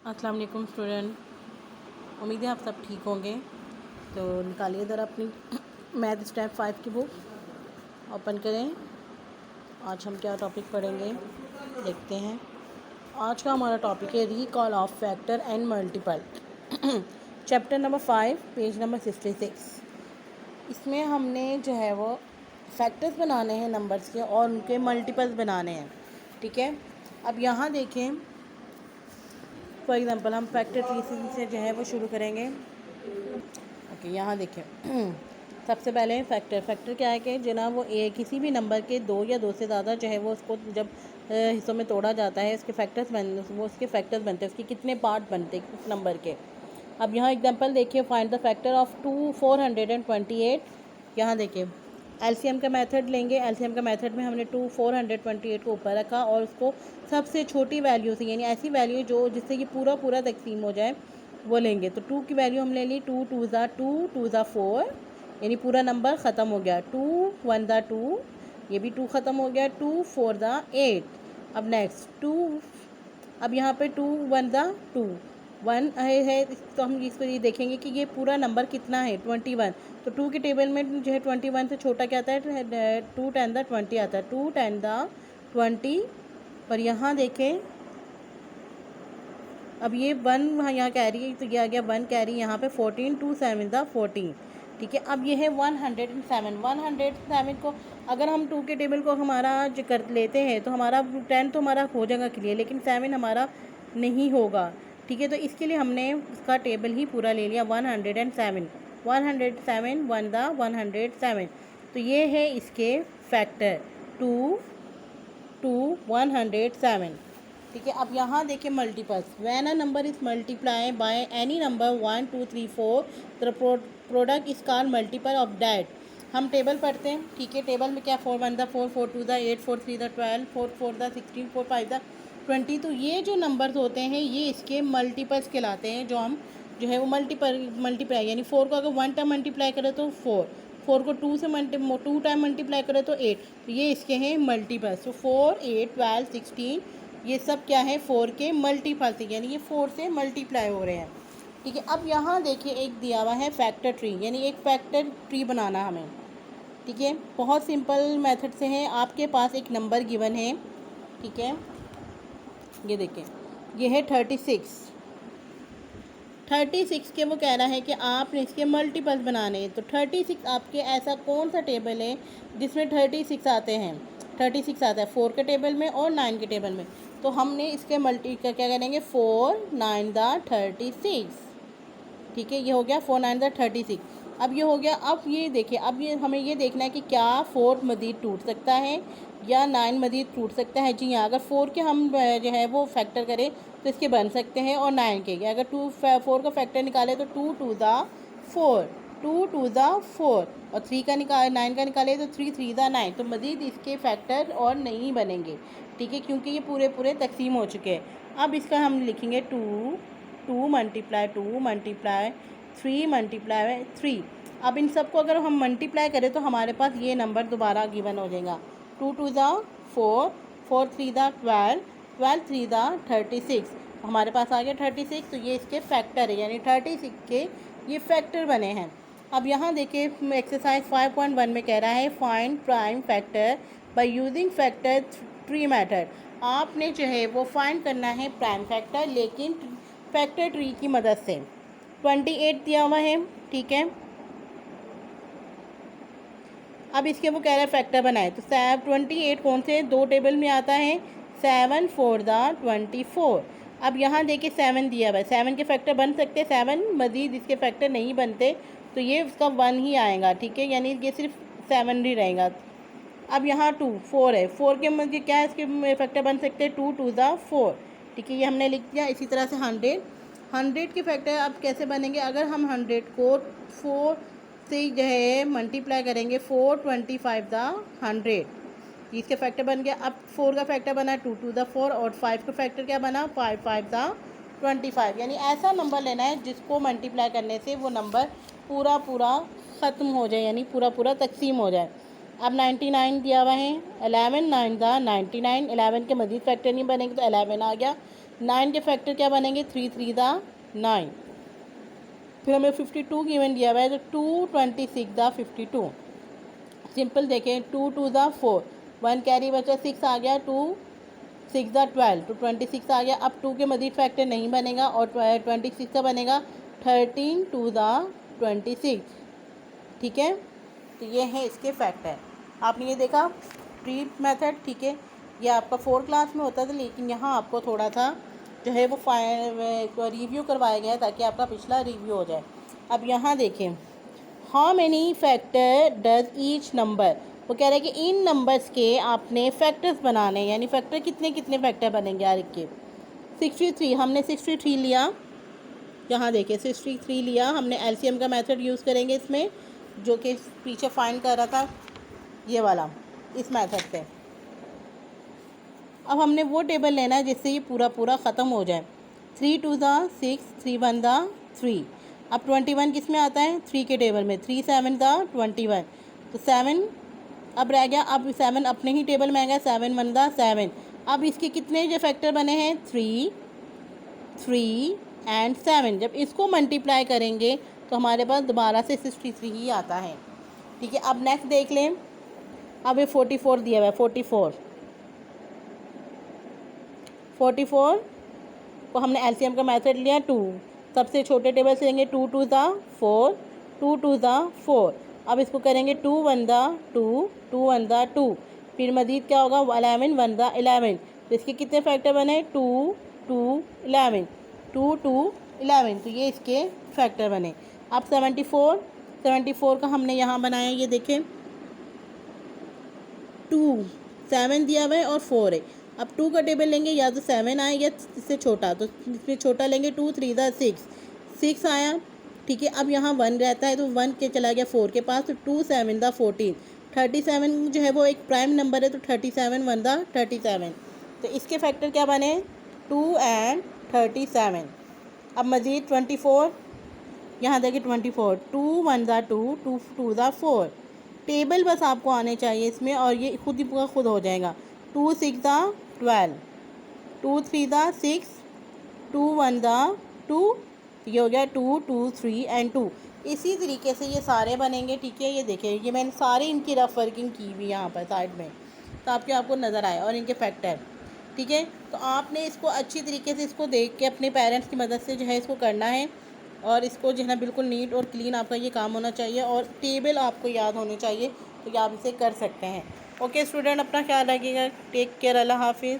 अस्सलाम वालेकुम स्टूडेंट। उम्मीद है आप सब ठीक होंगे। तो निकालिए ज़रा अपनी मैथ स्टेप 5 की बुक ओपन करें। आज हम क्या टॉपिक पढ़ेंगे देखते हैं। आज का हमारा टॉपिक है recall of factor and multiple chapter number 5 page number 66। इसमें हमने जो है वो फैक्टर्स बनाने हैं नंबर्स के और उनके मल्टीपल्स बनाने हैं। ठीक है, अब यहाँ देखें फॉर एग्ज़ाम्पल हम फैक्टर ट्री से जो है वो शुरू करेंगे। ओके, यहाँ देखें सबसे पहले फैक्टर क्या है कि जना वो किसी भी नंबर के दो या दो से ज़्यादा जो है वो उसको जब हिस्सों में तोड़ा जाता है उसके फैक्टर्स बनते हैं, उसके कितने पार्ट बनते हैं उस नंबर के। अब यहाँ एग्जांपल देखिए, फाइंड द फैक्टर ऑफ 428। यहाँ देखिए एलसीएम का मेथड लेंगे। एलसीएम का मेथड में हमने 428 को ऊपर रखा और उसको सबसे छोटी वैल्यू से, यानी ऐसी वैल्यू जो जिससे कि पूरा तकसीम हो जाए वो लेंगे। तो 2 की वैल्यू हम ले ली, 2 2 ज़ा 4, यानी पूरा नंबर ख़त्म हो गया। 2 1 ज़ा 2, ये भी 2 ख़त्म हो गया। 2 4 ज़ा 8। अब नेक्स्ट 2, अब यहाँ पे 2 1 ज़ा 2, 1 है तो हम इसको ये देखेंगे कि ये पूरा नंबर कितना है, 21। तो 2 के टेबल में जो है 21 से छोटा क्या आता है, 2 10 ज़ा 20 आता है, 2 10 ज़ा 20। पर यहाँ देखें अब ये 1 वहाँ यहाँ कैरी है तो ये आ गया 1 कैरी यहाँ पे 14, 2 7 ज़ा 14। ठीक है, अब ये है 107 को अगर हम 2 के टेबल को हमारा जो कर लेते हैं तो हमारा 10 तो हमारा हो जाएगा क्लियर, लेकिन 7 हमारा नहीं होगा। ठीक है, तो इसके लिए हमने उसका टेबल ही पूरा ले लिया, 107 1 ज़ा 107। तो ये है इसके फैक्टर 2 2 107। ठीक है, अब यहाँ देखिए multiples. When a number is multiply by any number 1 2 3 4 the product is called multiple of that. हम टेबल पढ़ते हैं। ठीक है, टेबल में क्या 4 1 ज़ा 4, 4 2 ज़ा 8, 4 3 ज़ा 12, 4 4 ज़ा 16, 4 5 ज़ा 20। तो ये जो नंबर्स होते हैं ये इसके मल्टीपल्स कहलाते हैं, जो हम जो है वो मल्टीप्लाई यानी 4 को अगर 1 टाइम मल्टीप्लाई करें तो 4 को 2 से 2 टाइम मल्टीप्लाई करें तो 8। तो ये इसके हैं मल्टीपल्स। तो 4 8 12 16 ये सब क्या है 4 के मल्टीपल से, यानी ये 4 से मल्टीप्लाई हो रहे हैं। ठीक है, अब यहाँ देखिए एक दिया हुआ है फैक्टर ट्री, यानी एक फैक्टर ट्री बनाना हमें। ठीक है, बहुत सिंपल मेथड से है। आपके पास एक नंबर गिवन है। ठीक है, ये देखें ये है 36 के वो कह रहा है कि आपने इसके मल्टीपल्स बनाने हैं। तो 36 आपके ऐसा कौन सा टेबल है जिसमें 36 आते हैं। 36 आता है 4 के टेबल में और 9 के टेबल में। तो हमने इसके मल्टी का क्या करेंगे, 4 9 ज़ा 36। ठीक है, ये हो गया 4 9 ज़ा 36। अब ये हो गया। अब ये देखिए, अब ये हमें ये देखना है कि क्या 4 मज़ीद टूट सकता है या 9 मज़ीद टूट सकता है। जी हाँ, अगर 4 के हम जो है वो फैक्टर करें तो इसके बन सकते हैं, और 9 के अगर 4 का फैक्टर निकाले तो 2 2 ज़ा 4, 2 2 ज़ा 4, और 3 का 9 का निकाले तो 3 3 ज़ा 9। तो मज़ीद इसके फैक्टर और नहीं बनेंगे। ठीक है, क्योंकि ये पूरे तकसीम हो चुके हैं। अब इसका हम लिखेंगे 2 2 मल्टीप्लाई 2 मल्टीप्लाई 3 मल्टीप्लाई 3। अब इन सब को अगर हम मल्टीप्लाई करें तो हमारे पास ये नंबर दोबारा गिवन हो जाएगा। 2 2 ज़ा 4, 4 3 ज़ा 12, 12 3 ज़ा 36। हमारे पास आ गया 36। तो ये इसके फैक्टर है, यानी 36 के ये फैक्टर बने हैं। अब यहाँ देखिए एक्सरसाइज 5.1 में कह रहा है find prime factor by using factor tree method. आपने जो है वो फाइंड करना है प्राइम फैक्टर, लेकिन फैक्टर ट्री की मदद से। 28 दिया हुआ है। ठीक है, अब इसके वो कह रहा है फैक्टर बनाए। तो 28 कौन से दो टेबल में आता है, 7 4 ज़ा 24। अब यहाँ देखिए 7 दिया हुआ है, 7 के फैक्टर बन सकते हैं, 7 मज़ीद इसके फैक्टर नहीं बनते, तो ये उसका 1 ही आएगा। ठीक है, यानी ये सिर्फ 7 ही रहेगा। अब यहाँ 2 4 है, 4 के मध्य क्या है इसके फैक्टर बन सकते हैं, 2 2 ज़ा 4। ठीक है, ये हमने लिख दिया। इसी तरह से 100 के फैक्टर अब कैसे बनेंगे, अगर हम 100 को 4 से जो है मल्टीप्लाई करेंगे, 4 25 ज़ा 100, इसके फैक्टर बन गया। अब 4 का फैक्टर बना 2 2 ज़ा 4, और 5 का फैक्टर क्या बना 5 5 ज़ा 25। यानी ऐसा नंबर लेना है जिसको मल्टीप्लाई करने से वो नंबर पूरा ख़त्म हो जाए, यानी पूरा तकसीम हो जाए। अब 99 दिया हुआ है, 11 9 ज़ा 99, 11 के मज़ीद फैक्टर नहीं बनेंगे तो 11 आ गया। 9 के फैक्टर क्या बनेंगे, 3 3 दा 9। फिर हमें 52 गिवन दिया हुआ है, तो 2 26 दा 52। सिंपल देखें, 2 2 दा 4, 1 कैरी बचा, 6 आ गया, 2 6 दा 12, तो 26 आ गया। अब 2 के मजीद फैक्टर नहीं बनेगा और 26 का बनेगा 13 2 दा 26। ठीक है, तो ये है इसके फैक्टर। आपने ये देखा प्री मेथड, ठीक है, ये आपका 4 क्लास में होता था, लेकिन यहाँ आपको थोड़ा सा जो है वो रिव्यू करवाया गया है ताकि आपका पिछला रिव्यू हो जाए। अब यहाँ देखें, how many factor does each number, वो कह रहे हैं कि इन नंबर्स के आपने फैक्टर्स बनाने, यानी फैक्टर कितने कितने फैक्टर बनेंगे यार के। 63, हमने 63 लिया, यहाँ देखिए 63 लिया हमने, एलसीएम का मेथड यूज़ करेंगे इसमें, जो कि पीछे फाइंड कर रहा था ये वाला, इस मेथड से। अब हमने वो टेबल लेना है जिससे ये पूरा पूरा ख़त्म हो जाए। 3 2 दा 6, 3 1 दा 3। अब 21 किस में आता है, 3 के टेबल में, 3 7 दा 21, तो 7 अब रह गया। अब 7 अपने ही टेबल में आ गया, 7 1 दा 7। अब इसके कितने जो फैक्टर बने हैं, 3 3 एंड 7। जब इसको मल्टीप्लाई करेंगे तो हमारे पास दोबारा से 63 ही आता है। ठीक है, अब नेक्स्ट देख लें। अब ये 44 दिया हुआ है, 44 को हमने एलसीएम का मेथड लिया 2, सबसे छोटे टेबल से लेंगे, 2 2 दा 4, 2 2 दा 4। अब इसको करेंगे 2 1 दा 2, 2 1 दा 2, फिर मजीद क्या होगा, 11 1 दा 11। तो इसके कितने फैक्टर बने, 2 2 11, 2 2 11, तो ये इसके फैक्टर बने। अब 74 का हमने यहाँ बनाया, ये देखें 2 7 दिया हुआ है और 4 है। अब 2 का टेबल लेंगे, या तो 7 आए या इससे छोटा, तो इसमें छोटा लेंगे, 2 3 दा 6 आया। ठीक है, अब यहाँ 1 रहता है तो 1 के चला गया 4 के पास, तो 2 7 दा 14। 37 जो है वो एक प्राइम नंबर है, तो 37 1 दा 37। तो इसके फैक्टर क्या बने, 2 एंड 37। अब मज़ीद 24, यहाँ देखिए 24, 2 1 दा 2, 2 2 दा 4। टेबल बस आपको आने चाहिए इसमें और ये खुद ही पूरा खुद हो जाएगा। 2 6 दा 12, 2 3 दा 6, 2 1 दा 2, ये हो गया 2 2 3 एंड 2। इसी तरीके से ये सारे बनेंगे। ठीक है, ये देखिए, ये मैंने सारे इनकी रफ वर्किंग की हुई यहाँ पर साइड में, ताकि आपको नज़र आए, और इनके फैक्टर। ठीक है, तो आपने इसको अच्छी तरीके से इसको देख के अपने पेरेंट्स की मदद से जो है इसको करना है, और इसको जो है ना बिल्कुल नीट और क्लीन आपका ये काम होना चाहिए, और टेबल आपको याद होने चाहिए, तो आप इसे कर सकते हैं। ओके स्टूडेंट, अपना ख्याल रखिएगा, टेक केयर, अल्लाह हाफिज़।